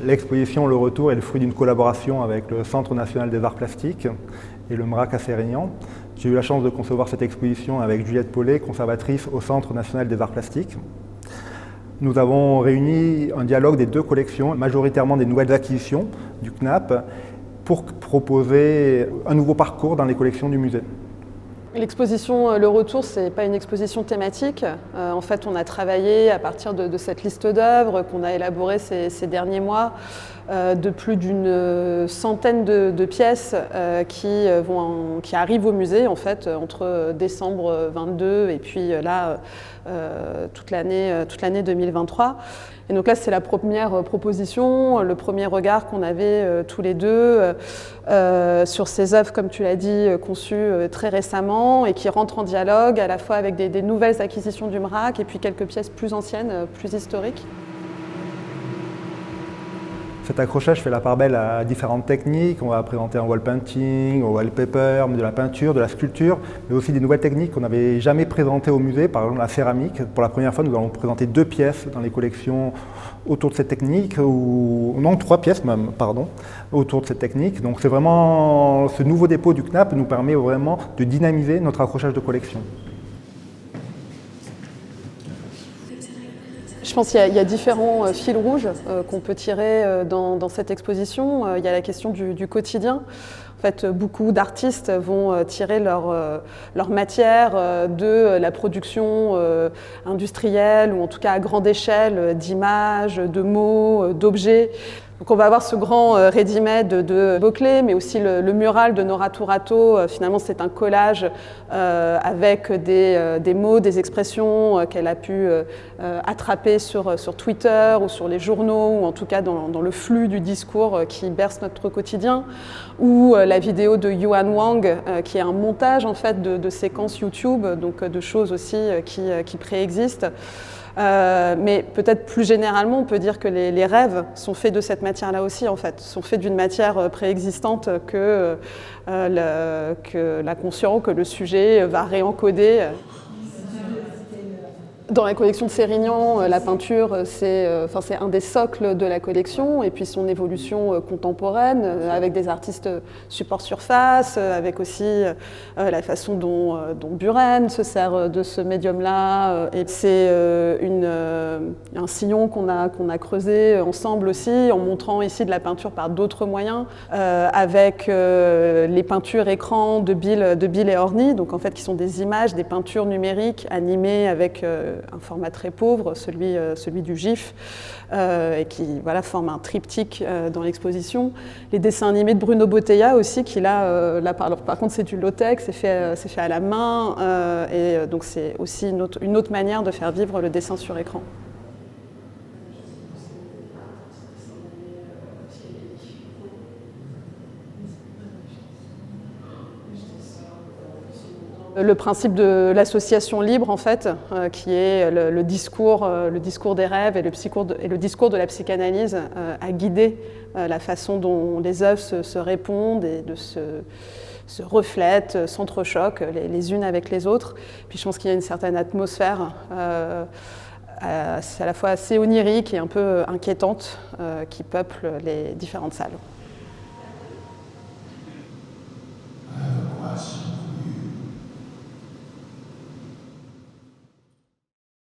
L'exposition Le Retour est le fruit d'une collaboration avec le Centre national des arts plastiques et le MRAC à Sérignan. J'ai eu la chance de concevoir cette exposition avec Juliette Paulet, conservatrice au Centre national des arts plastiques. Nous avons réuni un dialogue des deux collections, majoritairement des nouvelles acquisitions du CNAP, pour proposer un nouveau parcours dans les collections du musée. L'exposition Le Retour, ce n'est pas une exposition thématique. En fait, on a travaillé à partir de cette liste d'œuvres qu'on a élaborée ces derniers mois, de plus d'une centaine de pièces qui arrivent au musée en fait, entre décembre 22 et puis là, toute l'année 2023. Et donc là, c'est la première proposition, le premier regard qu'on avait tous les deux sur ces œuvres, comme tu l'as dit, conçues très récemment et qui rentrent en dialogue à la fois avec des nouvelles acquisitions du MRAC et puis quelques pièces plus anciennes, plus historiques. Cet accrochage fait la part belle à différentes techniques. On va présenter un wall painting, un wallpaper, de la peinture, de la sculpture, mais aussi des nouvelles techniques qu'on n'avait jamais présentées au musée, par exemple la céramique. Pour la première fois, nous allons présenter 2 pièces dans les collections autour de cette technique, non 3 pièces même, pardon, autour de cette technique. Donc c'est vraiment, ce nouveau dépôt du CNAP nous permet vraiment de dynamiser notre accrochage de collection. Je pense qu'il y a différents fils rouges qu'on peut tirer dans cette exposition. Il y a la question du quotidien. En fait, beaucoup d'artistes vont tirer leur matière de la production industrielle ou en tout cas à grande échelle d'images, de mots, d'objets. Donc on va avoir ce grand ready-made de Boclet, mais aussi le mural de Nora Turato. Finalement, c'est un collage avec des mots, des expressions qu'elle a pu attraper sur Twitter ou sur les journaux, ou en tout cas dans le flux du discours qui berce notre quotidien. Ou la vidéo de Yuan Wang, qui est un montage en fait de séquences YouTube, donc de choses aussi qui préexistent. Mais peut-être plus généralement, on peut dire que les rêves sont faits de cette matière-là aussi, en fait, sont faits d'une matière préexistante que l'inconscient, que le sujet va réencoder. Dans la collection de Sérignan, la peinture, c'est un des socles de la collection, et puis son évolution contemporaine, avec des artistes support surface, avec aussi la façon dont Buren se sert de ce médium-là. Et c'est un sillon qu'on a creusé ensemble aussi, en montrant ici de la peinture par d'autres moyens, avec les peintures écran de Bill et Orny, donc en fait qui sont des images, des peintures numériques animées avec un format très pauvre, celui du GIF, et qui forme un triptyque dans l'exposition. Les dessins animés de Bruno Botella aussi, qui là par contre c'est du low-tech, c'est fait à la main, et donc c'est aussi une autre manière de faire vivre le dessin sur écran. Le principe de l'association libre, en fait, qui est le discours des rêves et le discours de la psychanalyse, a guidé la façon dont les œuvres se répondent et se reflètent, s'entrechoquent les unes avec les autres. Puis je pense qu'il y a une certaine atmosphère à la fois assez onirique et un peu inquiétante qui peuple les différentes salles.